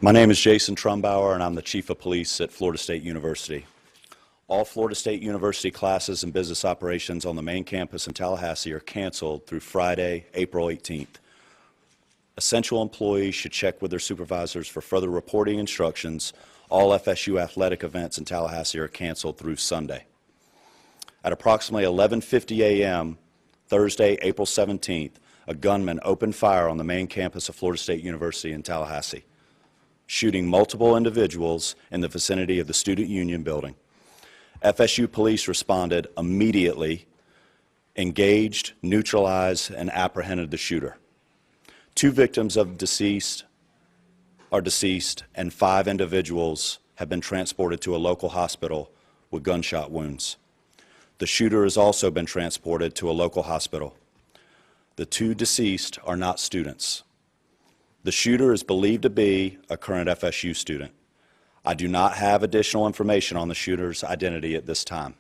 My name is Jason Trumbauer, and I'm the Chief of Police at Florida State University. All Florida State University classes and business operations on the main campus in Tallahassee are canceled through Friday, April 18th. Essential employees should check with their supervisors for further reporting instructions. All FSU athletic events in Tallahassee are canceled through Sunday. At approximately 11:50 a.m. Thursday, April 17th, a gunman opened fire on the main campus of Florida State University in Tallahassee, shooting multiple individuals in the vicinity of the Student Union building. FSU police responded immediately, engaged, neutralized, and apprehended the shooter. 2 victims are deceased, and 5 individuals have been transported to a local hospital with gunshot wounds. The shooter has also been transported to a local hospital. The 2 deceased are not students. The shooter is believed to be a current FSU student. I do not have additional information on the shooter's identity at this time.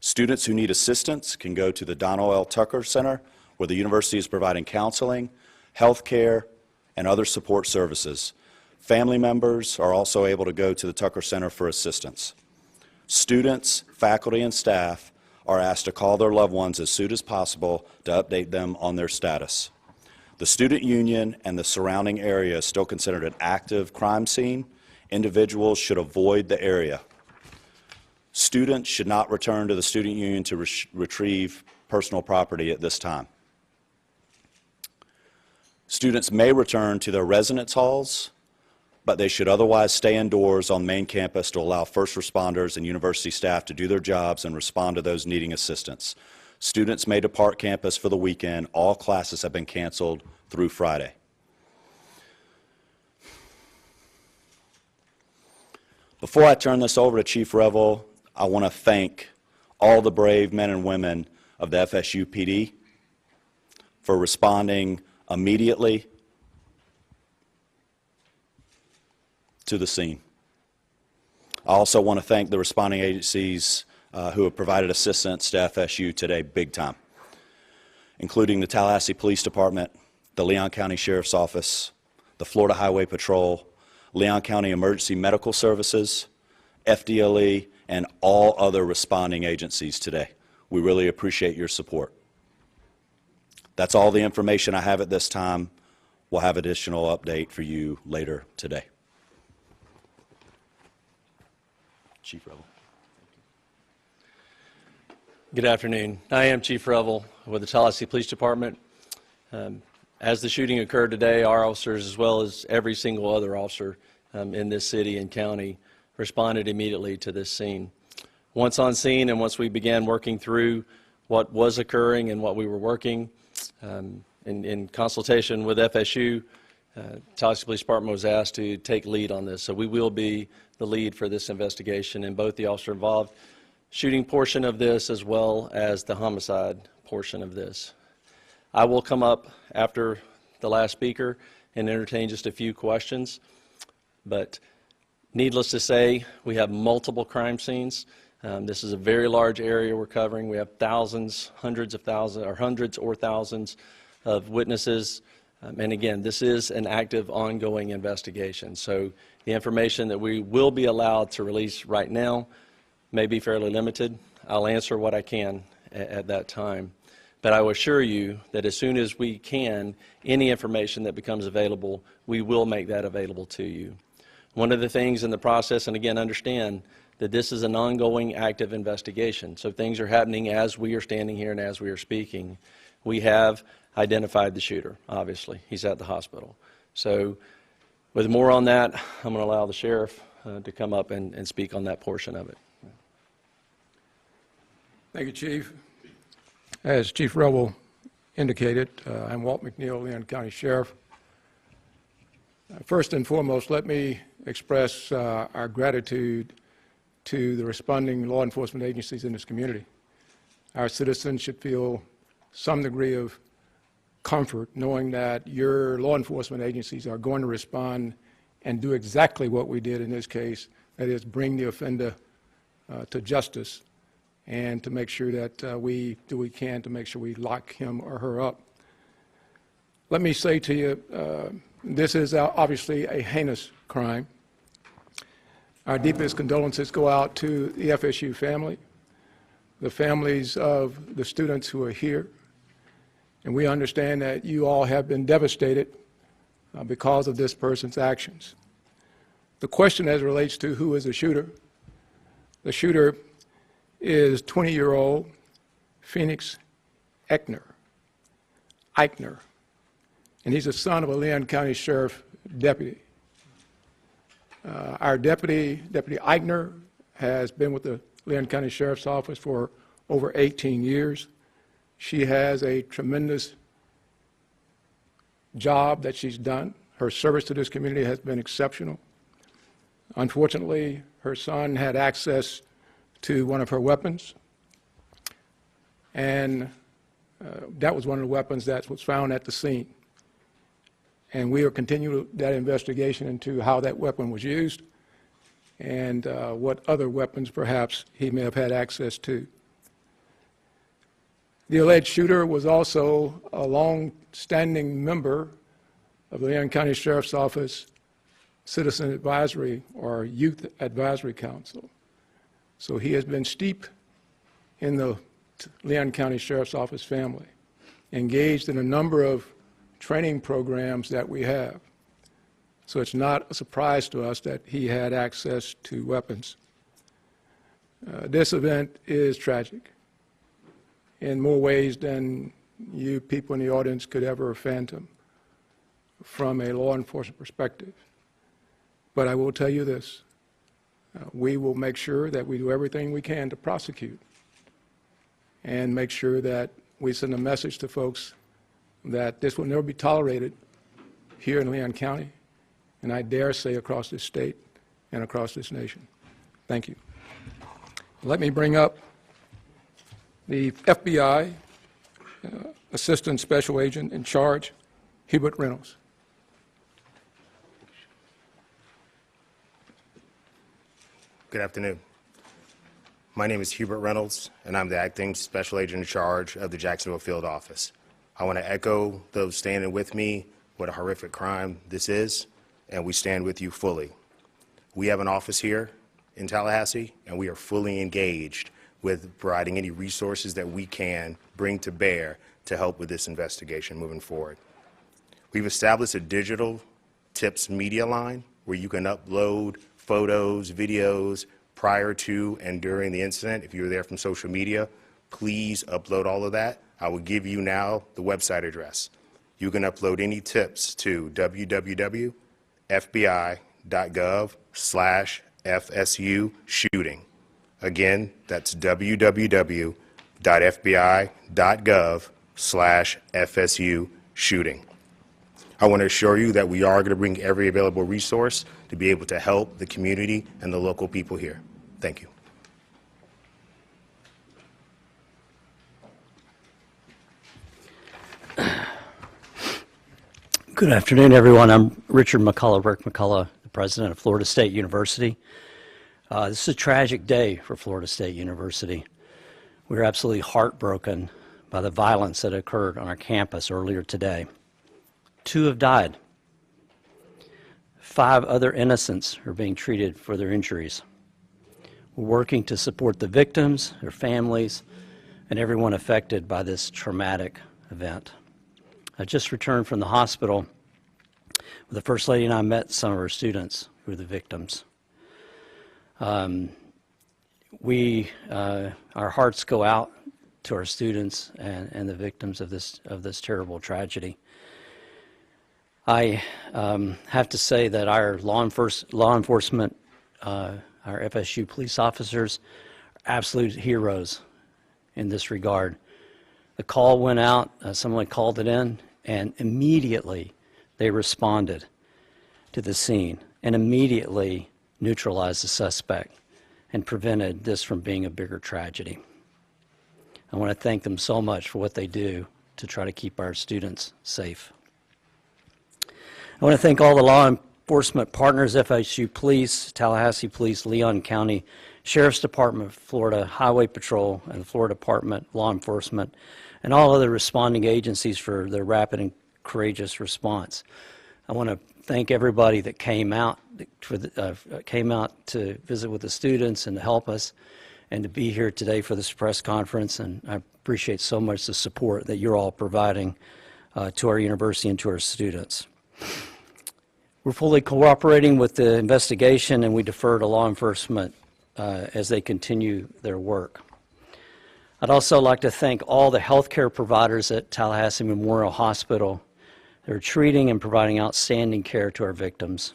Students who need assistance can go to the Donald L. Tucker Center, where the university is providing counseling, health care, and other support services. Family members are also able to go to the Tucker Center for assistance. Students, faculty, and staff are asked to call their loved ones as soon as possible to update them on their status. The student union and the surrounding area is still considered an active crime scene. Individuals should avoid the area. Students should not return to the student union to retrieve personal property at this time. Students may return to their residence halls, but they should otherwise stay indoors on main campus to allow first responders and university staff to do their jobs and respond to those needing assistance. Students may depart campus for the weekend. All classes have been canceled through Friday. Before I turn this over to Chief Revel, I want to thank all the brave men and women of the FSU PD for responding immediately to the scene. I also want to thank the responding agencies who have provided assistance to FSU today big time, including the Tallahassee Police Department, the Leon County Sheriff's Office, the Florida Highway Patrol, Leon County Emergency Medical Services, FDLE, and all other responding agencies today. We really appreciate your support. That's all the information I have at this time. We'll have additional update for you later today. Chief Revel. Good afternoon. I am Chief Revel with the Tallahassee Police Department. As the shooting occurred today, our officers, as well as every single other officer in this city and county, responded immediately to this scene. Once on scene and once we began working through what was occurring and what we were working, in consultation with FSU, Tallahassee Police Department was asked to take lead on this. So we will be the lead for this investigation in both the officer involved shooting portion of this as well as the homicide portion of this. I will come up after the last speaker and entertain just a few questions, but needless to say, we have multiple crime scenes. This is a very large area we're covering. We have thousands, hundreds of thousands, or hundreds or thousands of witnesses. And again, this is an active, ongoing investigation. So the information that we will be allowed to release right now may be fairly limited. I'll answer what I can at that time. But I will assure you that as soon as we can, any information that becomes available, we will make that available to you. One of the things in the process, and again, understand that this is an ongoing active investigation. So things are happening as we are standing here and as we are speaking. We have identified the shooter, obviously. He's at the hospital. So with more on that, I'm going to allow the sheriff to come up and speak on that portion of it. Thank you, Chief. As Chief Revel indicated, I'm Walt McNeil, Leon County Sheriff. First and foremost, let me express our gratitude to the responding law enforcement agencies in this community. Our citizens should feel some degree of comfort knowing that your law enforcement agencies are going to respond and do exactly what we did in this case, that is, bring the offender to justice and to make sure that we do what we can to make sure we lock him or her up. Let me say to you, This is obviously a heinous crime. Our deepest condolences go out to the FSU family, the families of the students who are here, and we understand that you all have been devastated because of this person's actions. The question as it relates to who is the shooter is 20-year-old Phoenix Eichner, and he's the son of a Leon County Sheriff deputy. Our Deputy Eichner, has been with the Leon County Sheriff's Office for over 18 years. She has a tremendous job that she's done. Her service to this community has been exceptional. Unfortunately, her son had access to one of her weapons, and that was one of the weapons that was found at the scene. And we are continuing that investigation into how that weapon was used and what other weapons perhaps he may have had access to. The alleged shooter was also a long-standing member of the Leon County Sheriff's Office Citizen Advisory or Youth Advisory Council. So he has been steeped in the Leon County Sheriff's Office family, engaged in a number of training programs that we have. So it's not a surprise to us that he had access to weapons. This event is tragic in more ways than you people in the audience could ever fathom from a law enforcement perspective. But I will tell you this, we will make sure that we do everything we can to prosecute and make sure that we send a message to folks that this will never be tolerated here in Leon County, and I dare say across this state and across this nation. Thank you. Let me bring up the FBI Assistant Special Agent in charge, Hubert Reynolds. Good afternoon. My name is Hubert Reynolds, and I'm the Acting Special Agent in charge of the Jacksonville Field Office. I want to echo those standing with me what a horrific crime this is, and we stand with you fully. We have an office here in Tallahassee, and we are fully engaged with providing any resources that we can bring to bear to help with this investigation moving forward. We've established a digital tips media line where you can upload photos, videos prior to and during the incident. If you were there from social media, please upload all of that. I will give you now the website address. You can upload any tips to www.fbi.gov/FSU shooting. Again, that's www.fbi.gov/FSU shooting. I want to assure you that we are going to bring every available resource to be able to help the community and the local people here. Thank you. Good afternoon, everyone. I'm Richard McCullough, Rick McCullough, the president of Florida State University. This is a tragic day for Florida State University. We're absolutely heartbroken by the violence that occurred on our campus earlier today. 2 have died. 5 other innocents are being treated for their injuries. We're working to support the victims, their families, and everyone affected by this traumatic event. I just returned from the hospital where the First Lady and I met some of our students who were the victims. Our hearts go out to our students and the victims of this terrible tragedy. I have to say that our law enforcement, our FSU police officers, are absolute heroes in this regard. The call went out, someone called it in, and immediately they responded to the scene and immediately neutralized the suspect and prevented this from being a bigger tragedy. I want to thank them so much for what they do to try to keep our students safe. I want to thank all the law enforcement partners, FSU Police, Tallahassee Police, Leon County Sheriff's Department, Florida Highway Patrol, and the Florida Department of Law Enforcement, and all other responding agencies for their rapid and courageous response. I want to thank everybody that came out to visit with the students and to help us and to be here today for this press conference. And I appreciate so much the support that you're all providing to our university and to our students. We're fully cooperating with the investigation, and we defer to law enforcement as they continue their work. I'd also like to thank all the healthcare providers at Tallahassee Memorial Hospital. They're treating and providing outstanding care to our victims.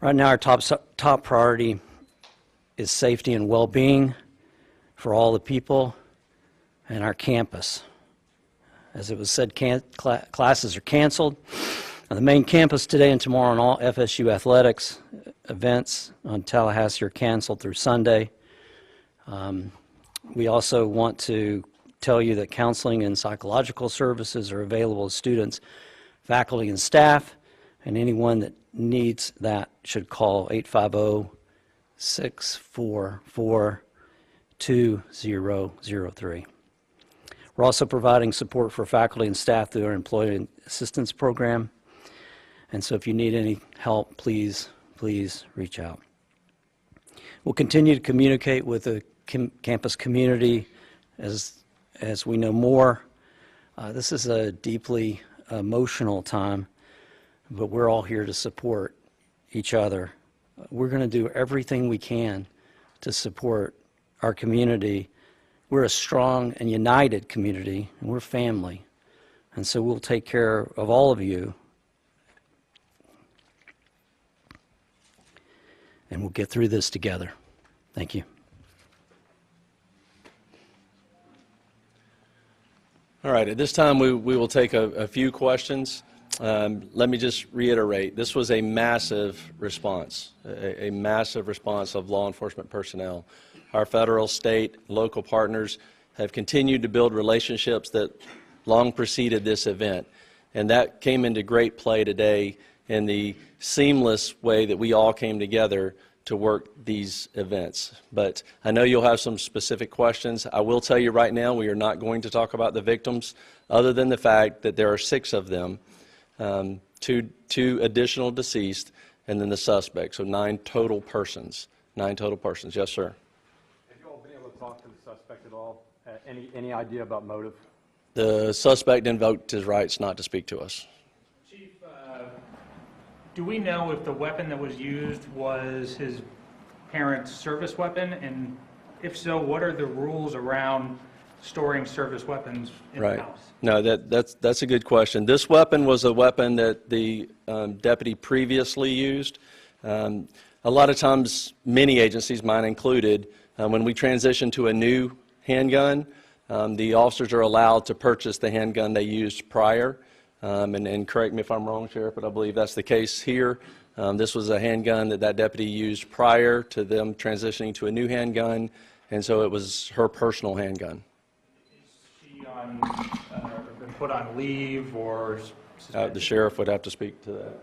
Right now, our top priority is safety and well-being for all the people and our campus. As it was said, classes are canceled on the main campus today and tomorrow, and all FSU athletics events on Tallahassee are canceled through Sunday. We also want to tell you that counseling and psychological services are available to students, faculty, and staff, and anyone that needs that should call 850-644-2003. We're also providing support for faculty and staff through our Employee Assistance Program, and so if you need any help, please reach out. We'll continue to communicate with the campus community as we know more. This is a deeply emotional time, but we're all here to support each other. We're going to do everything we can to support our community. We're a strong and united community, and we're family. And so we'll take care of all of you, and we'll get through this together. Thank you. All right, at this time we will take a few questions. Let me just reiterate, this was a massive response, a massive response of law enforcement personnel. Our federal, state, local partners have continued to build relationships that long preceded this event, and that came into great play today in the seamless way that we all came together to work these events. But I know you'll have some specific questions. I will tell you right now, we are not going to talk about the victims, other than the fact that there are 6 of them, two additional deceased, and then the suspect, so 9 total persons. 9 total persons. Yes, sir. Have you all been able to talk to the suspect at all? Any idea about motive? The suspect invoked his rights not to speak to us. Chief, do we know if the weapon that was used was his parents' service weapon? And if so, what are the rules around storing service weapons in the house? No, that's a good question. This weapon was a weapon that the deputy previously used. A lot of times, many agencies, mine included, when we transition to a new handgun, the officers are allowed to purchase the handgun they used prior. And correct me if I'm wrong, Sheriff, but I believe that's the case here. This was a handgun that deputy used prior to them transitioning to a new handgun, and so it was her personal handgun. Is she been put on leave or suspended? The sheriff would have to speak to that.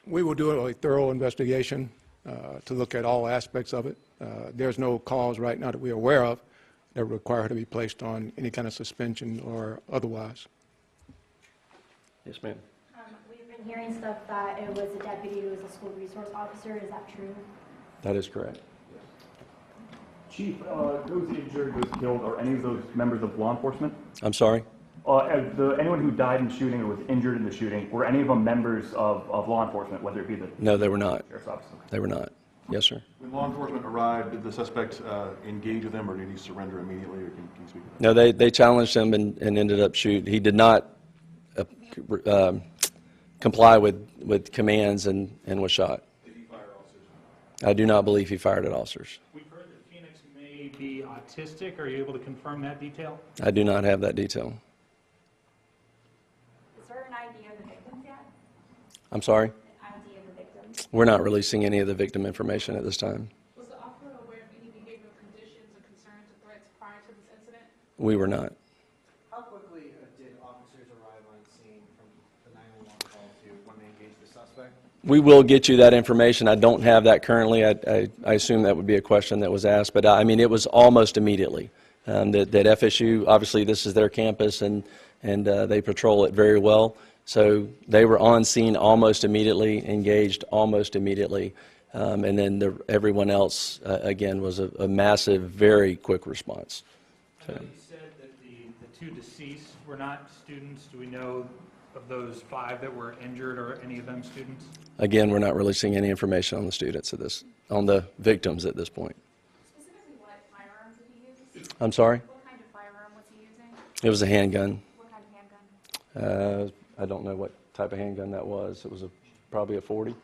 We will do a thorough investigation to look at all aspects of it. There's no cause right now that we're aware of that require her to be placed on any kind of suspension or otherwise. Yes, ma'am. We've been hearing stuff that it was a deputy who was a school resource officer. Is that true? That is correct. Chief, those injured, those killed, are any of those members of law enforcement? I'm sorry? Anyone who died in the shooting or was injured in the shooting, were any of them members of law enforcement, whether it be the No, they were not. sheriff's office? They were not. Yes, sir. When law enforcement arrived, did the suspect engage with them, or did he surrender immediately, or can you speak to that? No, they challenged him and ended up shooting. He did not comply with commands and was shot. Did he fire officers? I do not believe he fired at officers. We've heard that Phoenix may be autistic. Are you able to confirm that detail? I do not have that detail. Is there an ID of the victims yet? I'm sorry? An ID of the victims? We're not releasing any of the victim information at this time. Was the officer aware of any behavioral conditions or concerns or threats prior to this incident? We were not. How quickly did officers arrive on scene from the 911 call to when they engaged the suspect? We will get you that information. I don't have that currently. I assume that would be a question that was asked, but I mean, it was almost immediately. That FSU, obviously this is their campus, and and they patrol it very well. So they were on scene almost immediately, engaged almost immediately, and then everyone else, again, was a massive, very quick response. I know you said that the two deceased were not students. Do we know of those 5 that were injured, or any of them students? Again, we're not releasing any information on the students on the victims at this point. Specifically, what firearms did he use? I'm sorry? What kind of firearm was he using? It was a handgun. What kind of handgun? I don't know what type of handgun that was. It was probably a 40.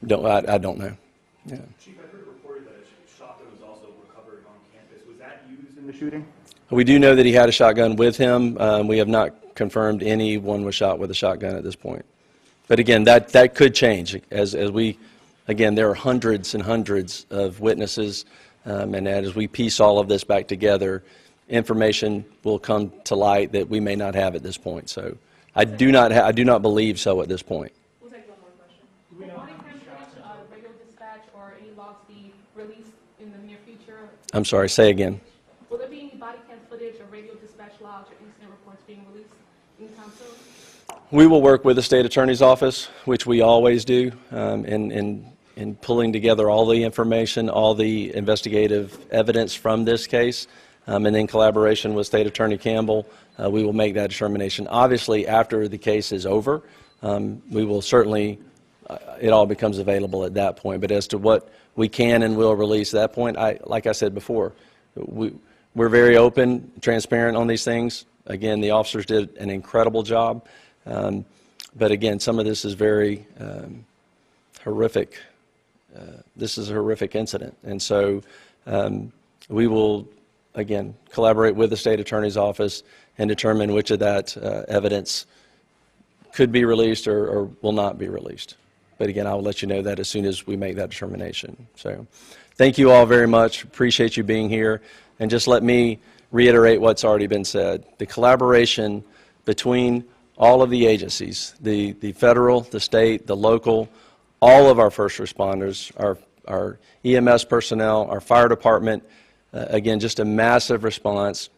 I don't know. Yeah. Chief, I heard it reported that a shotgun was also recovered on campus. Was that used in the shooting? We do know that he had a shotgun with him. We have not confirmed anyone was shot with a shotgun at this point. But again, that could change again, there are hundreds and hundreds of witnesses, and as we piece all of this back together, information will come to light that we may not have at this point. So I do not believe so at this point. We'll take one more question. Will body cam footage, radio dispatch, or any logs be released in the near future? I'm sorry, say again. Will there be any body cam footage or radio dispatch logs or incident reports being released anytime soon? We will work with the state attorney's office, which we always do, in pulling together all the information, all the investigative evidence from this case, and in collaboration with State Attorney Campbell, we will make that determination. Obviously, after the case is over, we will certainly, it all becomes available at that point. But as to what we can and will release at that point, like I said before, we're very open, transparent on these things. Again, the officers did an incredible job. But again, some of this is very horrific. This is a horrific incident. And so we will, again, collaborate with the state attorney's office and determine which of that evidence could be released or will not be released. But again, I will let you know that as soon as we make that determination. So thank you all very much. Appreciate you being here. And just let me reiterate what's already been said. The collaboration between all of the agencies, the federal, the state, the local, all of our first responders, our EMS personnel, our fire department, again, just a massive response,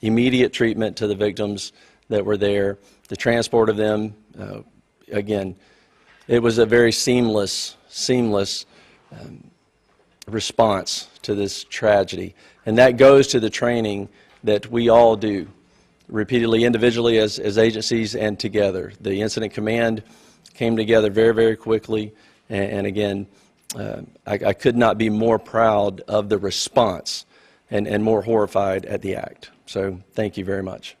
immediate treatment to the victims that were there, the transport of them. Again, it was a very seamless response to this tragedy. And that goes to the training that we all do repeatedly, individually as agencies and together. The incident command came together very, very quickly. And again, I could not be more proud of the response and more horrified at the act. So thank you very much.